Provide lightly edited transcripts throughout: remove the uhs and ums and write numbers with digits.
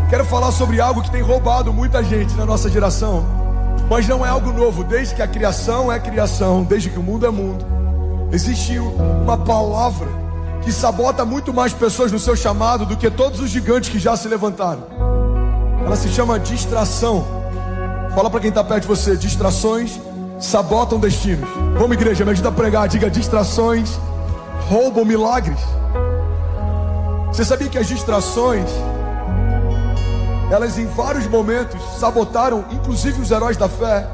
Quero falar sobre algo que tem roubado muita gente na nossa geração, mas não é algo novo. Desde que a criação é criação, desde que o mundo é mundo, existe uma palavra que sabota muito mais pessoas no seu chamado do que todos os gigantes que já se levantaram. Ela se chama distração. Fala para quem está perto de você: distrações sabotam destinos. Vamos, igreja, me ajuda a pregar. Diga: distrações roubam milagres. Você sabia que as distrações, elas em vários momentos sabotaram inclusive os heróis da fé?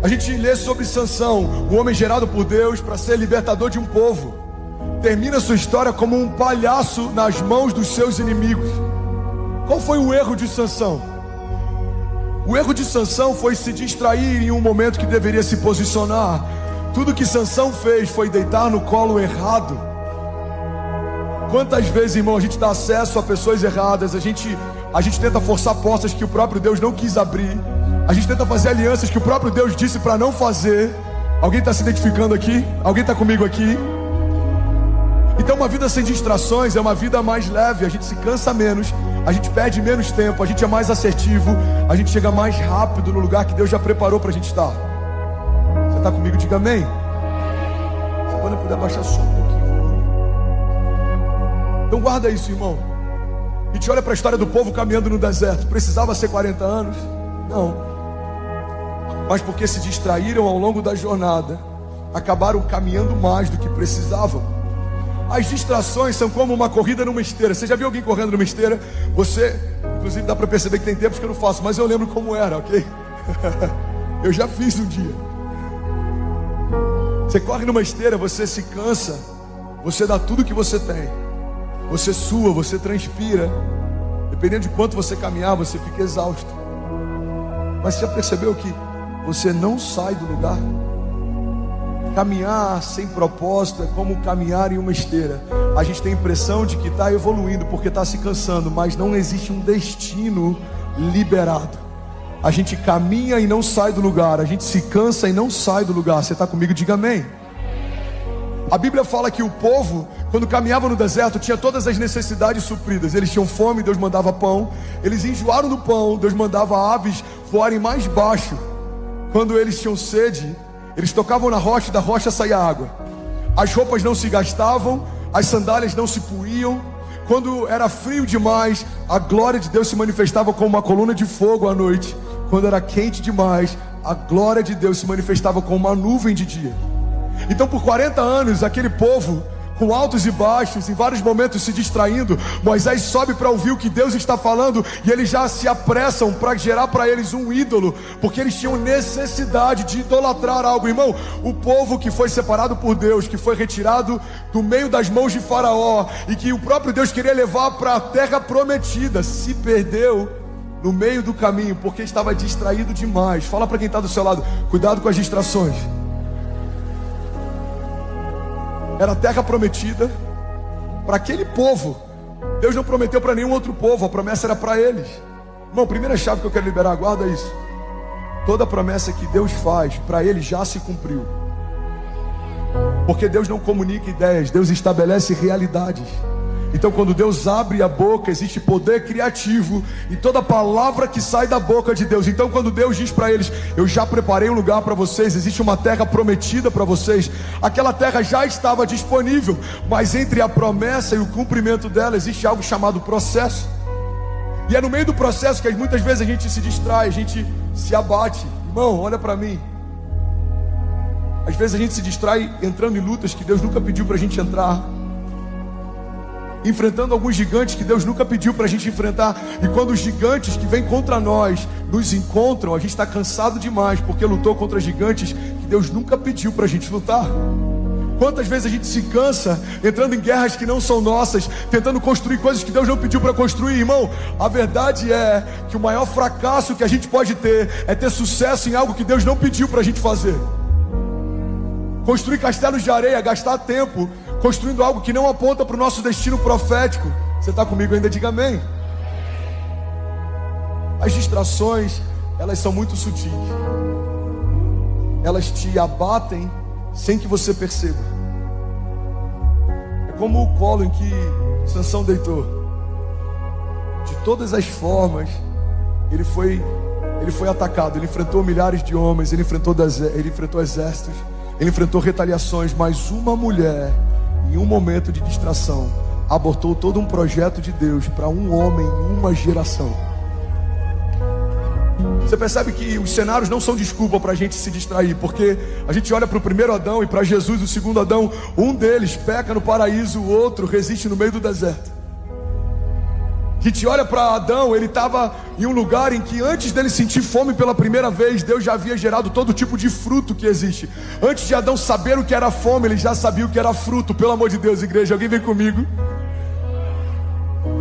A gente lê sobre Sansão, um homem gerado por Deus para ser libertador de um povo. Termina sua história como um palhaço nas mãos dos seus inimigos. Qual foi o erro de Sansão? O erro de Sansão foi se distrair em um momento que deveria se posicionar. Tudo que Sansão fez foi deitar no colo errado. Quantas vezes, irmão, a gente dá acesso a pessoas erradas, a gente tenta forçar portas que o próprio Deus não quis abrir, a gente tenta fazer alianças que o próprio Deus disse para não fazer. Alguém está se identificando aqui? Alguém está comigo aqui? Então uma vida sem distrações é uma vida mais leve. A gente se cansa menos, a gente perde menos tempo, a gente é mais assertivo, a gente chega mais rápido no lugar que Deus já preparou para a gente estar. Você está comigo? Diga amém. Se quando eu puder baixar só um pouquinho. Então guarda isso, irmão. A gente olha para a história do povo caminhando no deserto. Precisava ser 40 anos? Não. Mas porque se distraíram ao longo da jornada, acabaram caminhando mais do que precisavam. As distrações são como uma corrida numa esteira. Você já viu alguém correndo numa esteira? Você, inclusive dá para perceber que tem tempos que eu não faço, mas eu lembro como era, ok? Eu já fiz um dia. Você corre numa esteira, você se cansa, você dá tudo que você tem, você sua, você transpira. Dependendo de quanto você caminhar, você fica exausto. Mas você já percebeu que você não sai do lugar? Caminhar sem propósito é como caminhar em uma esteira. A gente tem a impressão de que está evoluindo porque está se cansando, mas não existe um destino liberado. A gente caminha e não sai do lugar, a gente se cansa e não sai do lugar. Você está comigo? Diga amém. A Bíblia fala que o povo, quando caminhava no deserto, tinha todas as necessidades supridas. Eles tinham fome, Deus mandava pão. Eles enjoaram do pão, Deus mandava aves voarem mais baixo. Quando eles tinham sede, eles tocavam na rocha e da rocha saía água. As roupas não se gastavam, as sandálias não se puíam. Quando era frio demais, a glória de Deus se manifestava como uma coluna de fogo à noite. Quando era quente demais, a glória de Deus se manifestava como uma nuvem de dia. Então por 40 anos, aquele povo, com altos e baixos, em vários momentos se distraindo, Moisés sobe para ouvir o que Deus está falando, e eles já se apressam para gerar para eles um ídolo, porque eles tinham necessidade de idolatrar algo. Irmão, o povo que foi separado por Deus, que foi retirado do meio das mãos de Faraó, e que o próprio Deus queria levar para a terra prometida, se perdeu no meio do caminho, porque estava distraído demais. Fala para quem está do seu lado: cuidado com as distrações. Era a terra prometida para aquele povo. Deus não prometeu para nenhum outro povo, a promessa era para eles. Irmão, primeira chave que eu quero liberar, guarda isso. Toda promessa que Deus faz para ele já se cumpriu. Porque Deus não comunica ideias, Deus estabelece realidades. Então quando Deus abre a boca, existe poder criativo em toda palavra que sai da boca de Deus. Então quando Deus diz para eles: eu já preparei um lugar para vocês, existe uma terra prometida para vocês, aquela terra já estava disponível, mas entre a promessa e o cumprimento dela existe algo chamado processo. E é no meio do processo que muitas vezes a gente se distrai, a gente se abate. Irmão, olha para mim. Às vezes a gente se distrai entrando em lutas que Deus nunca pediu para a gente entrar, enfrentando alguns gigantes que Deus nunca pediu para a gente enfrentar. E quando os gigantes que vêm contra nós nos encontram, a gente está cansado demais, porque lutou contra gigantes que Deus nunca pediu para a gente lutar. Quantas vezes a gente se cansa entrando em guerras que não são nossas, tentando construir coisas que Deus não pediu para construir. Irmão, a verdade é que o maior fracasso que a gente pode ter é ter sucesso em algo que Deus não pediu para a gente fazer. Construir castelos de areia, gastar tempo construindo algo que não aponta para o nosso destino profético. Você está comigo ainda? Diga amém. As distrações, elas são muito sutis. Elas te abatem sem que você perceba. É como o colo em que Sansão deitou. De todas as formas, ele foi atacado. Ele enfrentou milhares de homens, ele enfrentou exércitos, ele enfrentou retaliações, mas uma mulher, em um momento de distração, abortou todo um projeto de Deus para um homem em uma geração. Você percebe que os cenários não são desculpa para a gente se distrair, porque a gente olha para o primeiro Adão e para Jesus, o segundo Adão. Um deles peca no paraíso, o outro resiste no meio do deserto. A gente olha para Adão, ele estava em um lugar em que antes dele sentir fome pela primeira vez, Deus já havia gerado todo tipo de fruto que existe. Antes de Adão saber o que era fome, ele já sabia o que era fruto. Pelo amor de Deus, igreja, alguém vem comigo?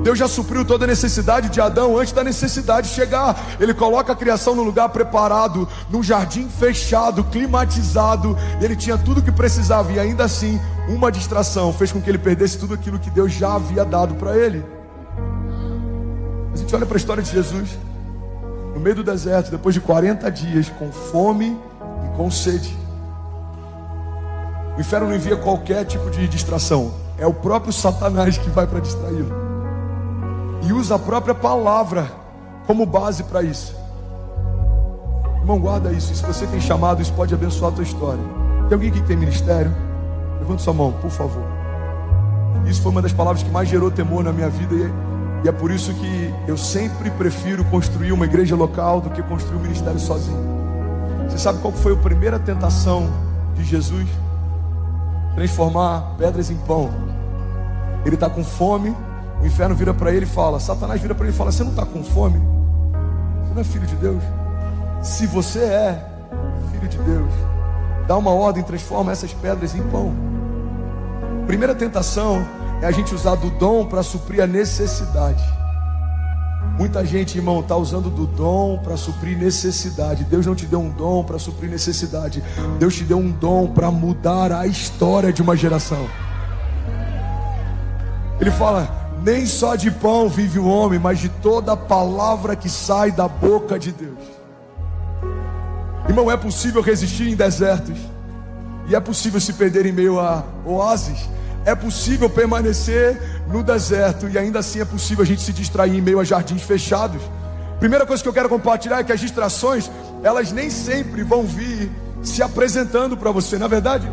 Deus já supriu toda a necessidade de Adão antes da necessidade chegar. Ele coloca a criação no lugar preparado, num jardim fechado, climatizado. Ele tinha tudo o que precisava, e ainda assim, uma distração fez com que ele perdesse tudo aquilo que Deus já havia dado para ele. A gente olha para a história de Jesus, no meio do deserto, depois de 40 dias, com fome e com sede. O inferno não envia qualquer tipo de distração. É o próprio Satanás que vai para distraí-lo. E usa a própria palavra como base para isso. Irmão, guarda isso. E se você tem chamado, isso pode abençoar a tua história. Tem alguém aqui que tem ministério? Levanta sua mão, por favor. Isso foi uma das palavras que mais gerou temor na minha vida. E é por isso que eu sempre prefiro construir uma igreja local do que construir um ministério sozinho. Você sabe qual foi a primeira tentação de Jesus? Transformar pedras em pão. Ele está com fome. O inferno vira para ele e fala, Satanás vira para ele e fala, você não está com fome? Você não é filho de Deus? Se você é filho de Deus, dá uma ordem, transforma essas pedras em pão. Primeira tentação é a gente usar do dom para suprir a necessidade. Muita gente, irmão, está usando do dom para suprir necessidade. Deus não te deu um dom para suprir necessidade. Deus te deu um dom para mudar a história de uma geração. Ele fala, nem só de pão vive o homem, mas de toda a palavra que sai da boca de Deus. Irmão, é possível resistir em desertos. E é possível se perder em meio a oásis. É possível permanecer no deserto. E ainda assim é possível a gente se distrair em meio a jardins fechados. Primeira coisa que eu quero compartilhar é que as distrações, elas nem sempre vão vir se apresentando para você. Na verdade,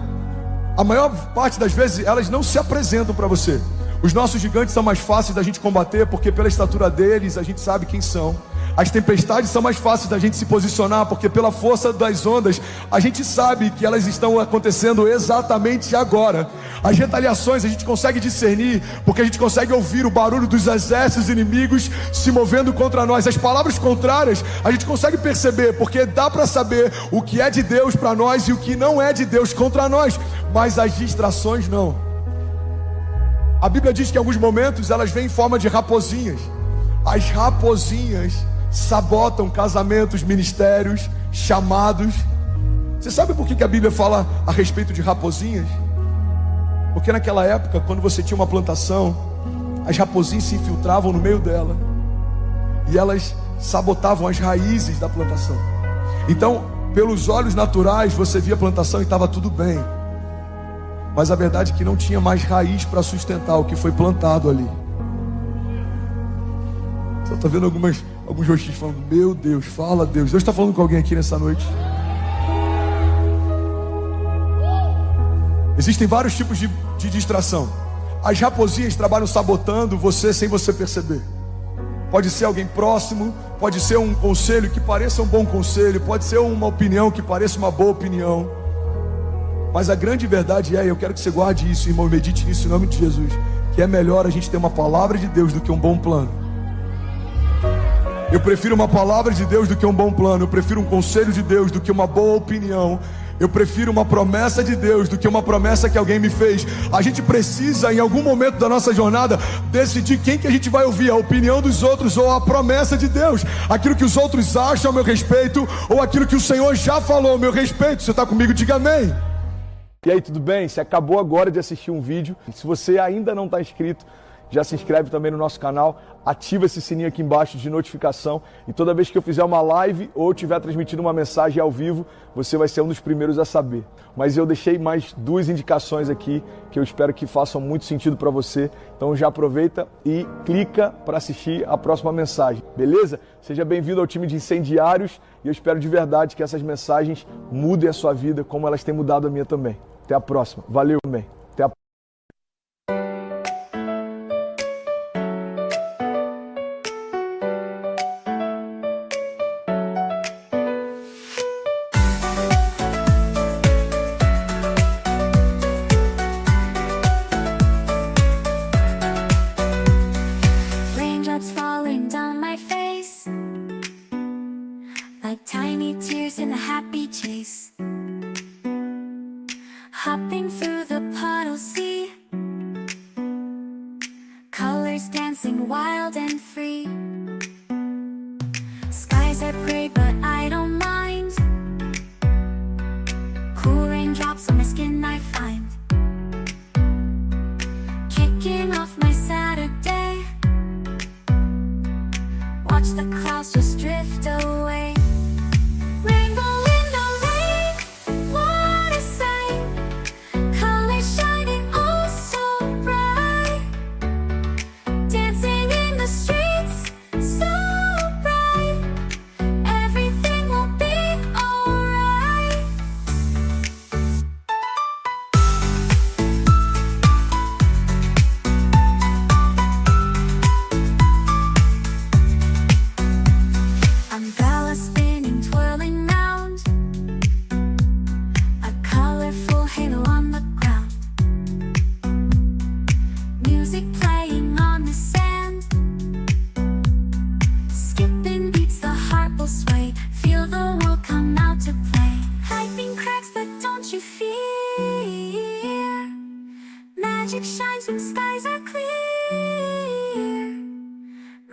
a maior parte das vezes elas não se apresentam para você. Os nossos gigantes são mais fáceis da gente combater, porque pela estatura deles a gente sabe quem são. As tempestades são mais fáceis da gente se posicionar, porque pela força das ondas a gente sabe que elas estão acontecendo exatamente agora. As retaliações a gente consegue discernir, porque a gente consegue ouvir o barulho dos exércitos inimigos se movendo contra nós. As palavras contrárias a gente consegue perceber, porque dá para saber o que é de Deus para nós e o que não é de Deus contra nós. Mas as distrações não. A Bíblia diz que em alguns momentos elas vêm em forma de raposinhas. As raposinhas sabotam casamentos, ministérios, chamados. Você sabe por que a Bíblia fala a respeito de raposinhas? Porque naquela época, quando você tinha uma plantação, as raposinhas se infiltravam no meio dela e elas sabotavam as raízes da plantação. Então, pelos olhos naturais, você via a plantação e estava tudo bem. Mas a verdade é que não tinha mais raiz para sustentar o que foi plantado ali. Só está vendo alguns rostinhos falando, meu Deus, fala Deus. Deus está falando com alguém aqui nessa noite. Existem vários tipos de distração. As raposinhas trabalham sabotando você sem você perceber. Pode ser alguém próximo, pode ser um conselho que pareça um bom conselho, pode ser uma opinião que pareça uma boa opinião. Mas a grande verdade é, eu quero que você guarde isso, irmão, e medite nisso em nome de Jesus, que é melhor a gente ter uma palavra de Deus do que um bom plano. Eu prefiro uma palavra de Deus do que um bom plano. Eu prefiro um conselho de Deus do que uma boa opinião. Eu prefiro uma promessa de Deus do que uma promessa que alguém me fez. A gente precisa, em algum momento da nossa jornada, decidir quem que a gente vai ouvir, a opinião dos outros ou a promessa de Deus. Aquilo que os outros acham a meu respeito ou aquilo que o Senhor já falou a meu respeito. Você está comigo? Diga amém. E aí, tudo bem? Você acabou agora de assistir um vídeo. Se você ainda não está inscrito, já se inscreve também no nosso canal, ativa esse sininho aqui embaixo de notificação e toda vez que eu fizer uma live ou estiver transmitindo uma mensagem ao vivo, você vai ser um dos primeiros a saber. Mas eu deixei mais 2 indicações aqui que eu espero que façam muito sentido para você. Então já aproveita e clica para assistir a próxima mensagem, beleza? Seja bem-vindo ao time de incendiários e eu espero de verdade que essas mensagens mudem a sua vida como elas têm mudado a minha também. Até a próxima. Valeu, man. Até a Raindrops falling down my face, like tiny tears in a happy chase. Hopping through the puddle sea, colors dancing wild and free. Skies are gray but I don't mind, cool raindrops on my skin I find. Kicking off my Saturday, watch the clouds just drift away. Rainbow in the rain, what a sight. Colors shining oh so bright, dancing in the streets so bright. Everything will be alright. Umbrella spinning, twirling round, a colorful halo on the ground. Music playing on the sand, skipping beats, the heart will sway. Feel the world come out to play. Lightning cracks, but don't you fear. Magic shines when skies are clear.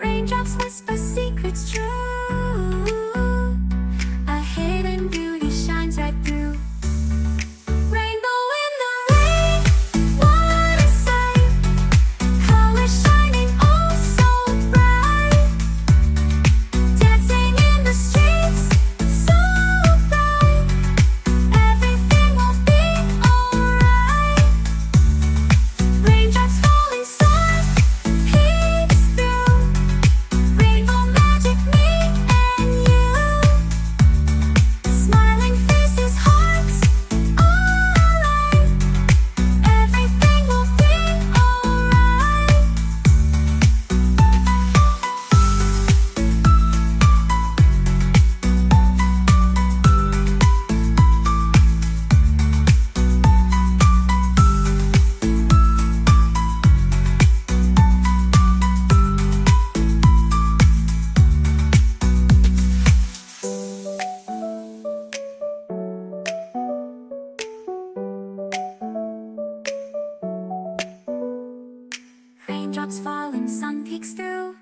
Raindrops whisper secrets true. A hidden beauty shines right through. Rainbow in the rain, what a sight. Colors shining oh so bright, dancing in the streets so bright. Everything will be alright. Raindrops falling soft, peeks through. Rainbow magic, me and you. Smiling faces, hearts alight. Everything will be alright. Raindrops falling, sun peeks through.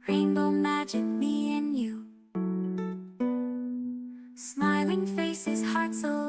Rainbow magic, me and you. Smiling faces, hearts alight.